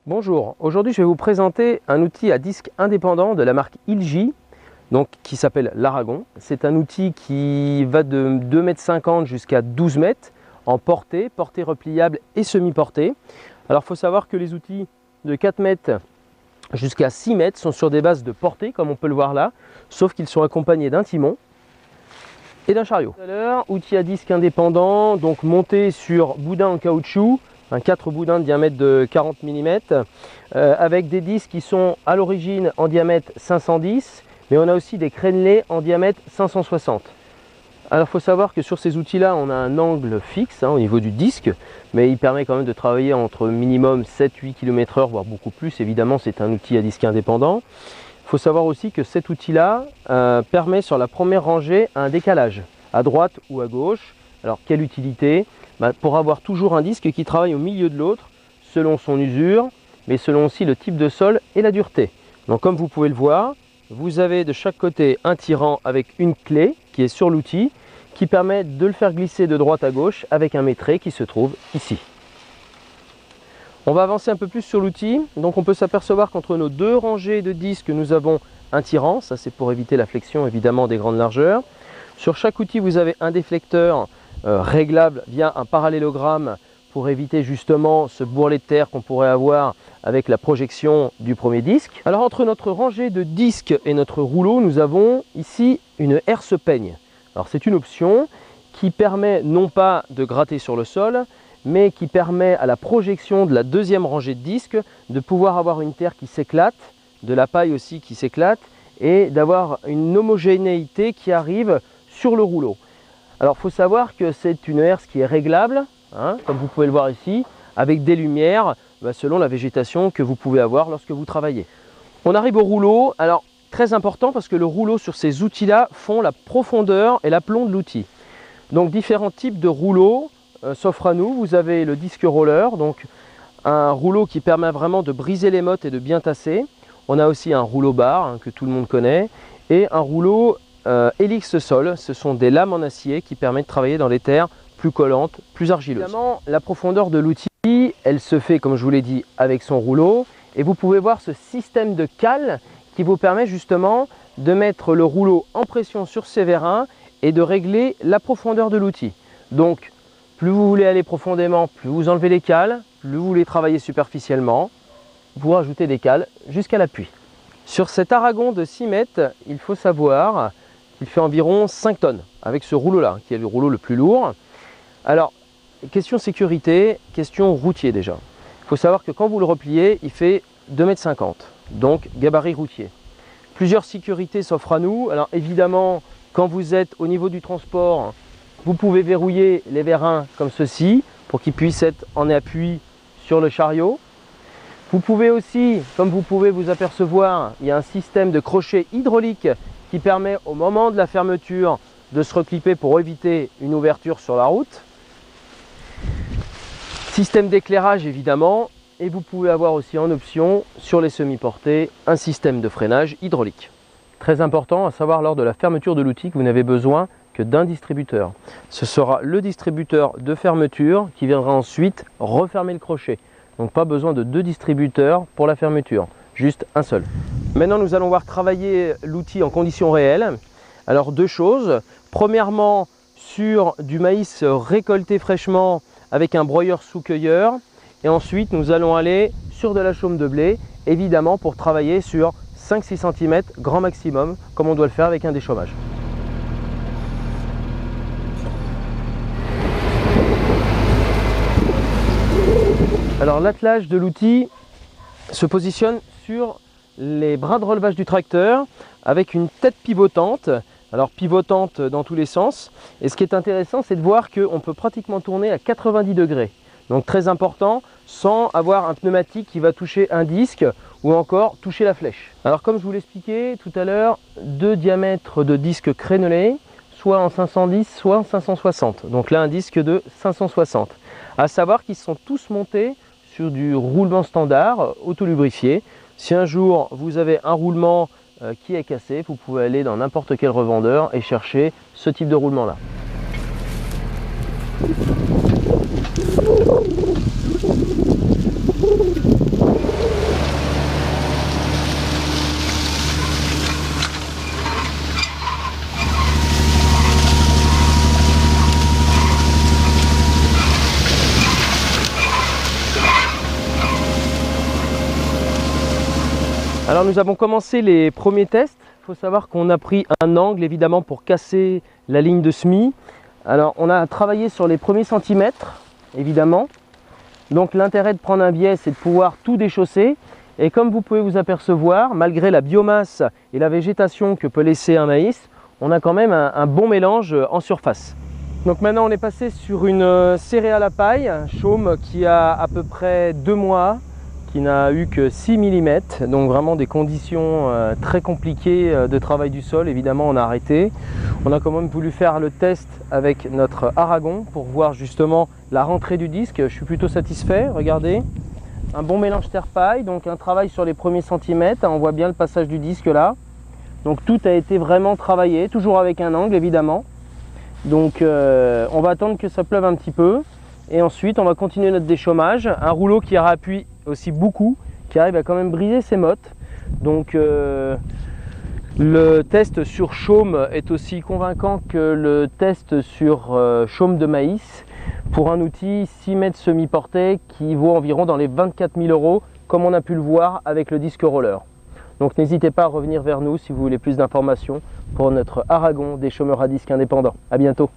Bonjour, aujourd'hui je vais vous présenter un outil à disque indépendant de la marque Ilji, qui s'appelle l'Aragon. C'est un outil qui va de 2,50 m jusqu'à 12 m en portée repliable et semi-portée. Alors il faut savoir que les outils de 4 m jusqu'à 6 m sont sur des bases de portée comme on peut le voir là, sauf qu'ils sont accompagnés d'un timon et d'un chariot. Tout à l'heure, outil à disque indépendant, donc monté sur boudin en caoutchouc, 4 boudins de diamètre de 40 mm, avec des disques qui sont à l'origine en diamètre 510, mais on a aussi des crénelés en diamètre 560. Alors il faut savoir que sur ces outils-là, on a un angle fixe au niveau du disque, mais il permet quand même de travailler entre minimum 7-8 km/h, voire beaucoup plus. Évidemment, c'est un outil à disque indépendant. Il faut savoir aussi que cet outil-là permet sur la première rangée un décalage, à droite ou à gauche. Alors quelle utilité? Pour avoir toujours un disque qui travaille au milieu de l'autre, selon son usure, mais selon aussi le type de sol et la dureté. Donc comme vous pouvez le voir, vous avez de chaque côté un tirant avec une clé qui est sur l'outil, qui permet de le faire glisser de droite à gauche avec un maîtret qui se trouve ici. On va avancer un peu plus sur l'outil. Donc on peut s'apercevoir qu'entre nos deux rangées de disques, nous avons un tirant. Ça c'est pour éviter la flexion évidemment des grandes largeurs. Sur chaque outil, vous avez un déflecteur réglable via un parallélogramme pour éviter justement ce bourrelet de terre qu'on pourrait avoir avec la projection du premier disque. Alors entre notre rangée de disques et notre rouleau, nous avons ici une herse peigne. Alors c'est une option qui permet non pas de gratter sur le sol, mais qui permet à la projection de la deuxième rangée de disques de pouvoir avoir une terre qui s'éclate, de la paille aussi qui s'éclate, et d'avoir une homogénéité qui arrive sur le rouleau. Alors il faut savoir que c'est une herse qui est réglable, comme vous pouvez le voir ici, avec des lumières selon la végétation que vous pouvez avoir lorsque vous travaillez. On arrive au rouleau, alors très important parce que le rouleau sur ces outils-là font la profondeur et l'aplomb de l'outil. Donc différents types de rouleaux s'offrent à nous. Vous avez le disque roller, donc un rouleau qui permet vraiment de briser les mottes et de bien tasser. On a aussi un rouleau bar que tout le monde connaît et un rouleau Helix Sol. Ce sont des lames en acier qui permettent de travailler dans les terres plus collantes, plus argileuses. Évidemment, la profondeur de l'outil, elle se fait, comme je vous l'ai dit, avec son rouleau. Et vous pouvez voir ce système de cale qui vous permet justement de mettre le rouleau en pression sur ces vérins et de régler la profondeur de l'outil. Donc, plus vous voulez aller profondément, plus vous enlevez les cales, plus vous voulez travailler superficiellement, vous rajoutez des cales jusqu'à l'appui. Sur cet Aragon de 6 mètres, il faut savoir qu'il fait environ 5 tonnes avec ce rouleau-là, qui est le rouleau le plus lourd. Alors, question sécurité, question routier déjà. Il faut savoir que quand vous le repliez, il fait 2,50 m, donc gabarit routier. Plusieurs sécurités s'offrent à nous. Alors évidemment, quand vous êtes au niveau du transport, vous pouvez verrouiller les vérins comme ceci pour qu'ils puissent être en appui sur le chariot. Vous pouvez aussi, comme vous pouvez vous apercevoir, il y a un système de crochet hydraulique qui permet au moment de la fermeture de se reclipper pour éviter une ouverture sur la route. Système d'éclairage évidemment, et vous pouvez avoir aussi en option sur les semi-portées un système de freinage hydraulique. Très important à savoir lors de la fermeture de l'outil que vous n'avez besoin que d'un distributeur. Ce sera le distributeur de fermeture qui viendra ensuite refermer le crochet. Donc pas besoin de 2 distributeurs pour la fermeture, juste un seul. Maintenant nous allons voir travailler l'outil en conditions réelles. Alors 2 choses. Premièrement, sur du maïs récolté fraîchement avec un broyeur sous-cueilleur. Et ensuite nous allons aller sur de la chaume de blé, évidemment pour travailler sur 5-6 cm grand maximum, comme on doit le faire avec un déchauffage. Alors l'attelage de l'outil se positionne sur les bras de relevage du tracteur avec une tête pivotante. Alors pivotante dans tous les sens. Et ce qui est intéressant, c'est de voir qu'on peut pratiquement tourner à 90 degrés. Donc très important, sans avoir un pneumatique qui va toucher un disque ou encore toucher la flèche. Alors comme je vous l'expliquais tout à l'heure, 2 diamètres de disques crénelés, soit en 510, soit en 560. Donc là un disque de 560. À savoir qu'ils sont tous montés sur du roulement standard auto-lubrifié. Si un jour vous avez un roulement qui est cassé, vous pouvez aller dans n'importe quel revendeur et chercher ce type de roulement là. Alors nous avons commencé les premiers tests. Il faut savoir qu'on a pris un angle évidemment pour casser la ligne de semis. Alors on a travaillé sur les premiers centimètres évidemment. Donc l'intérêt de prendre un biais, c'est de pouvoir tout déchausser. Et comme vous pouvez vous apercevoir, malgré la biomasse et la végétation que peut laisser un maïs, on a quand même un bon mélange en surface. Donc maintenant on est passé sur une céréale à paille, chaume qui a à peu près 2 mois, qui n'a eu que 6 mm, donc vraiment des conditions très compliquées de travail du sol. Évidemment on a arrêté. On a quand même voulu faire le test avec notre Aragon pour voir justement la rentrée du disque. Je suis plutôt satisfait, regardez. Un bon mélange terre-paille, donc un travail sur les premiers centimètres. On voit bien le passage du disque là. Donc tout a été vraiment travaillé, toujours avec un angle évidemment. Donc on va attendre que ça pleuve un petit peu. Et ensuite on va continuer notre déchômage. Un rouleau qui appuie aussi beaucoup, qui arrive à quand même briser ses mottes. Donc le test sur chaume est aussi convaincant que le test sur chaume de maïs pour un outil 6 mètres semi-porté qui vaut environ dans les 24 000 €, comme on a pu le voir avec le disque roller. Donc n'hésitez pas à revenir vers nous si vous voulez plus d'informations pour notre Aragon des chômeurs à disque indépendants. À bientôt.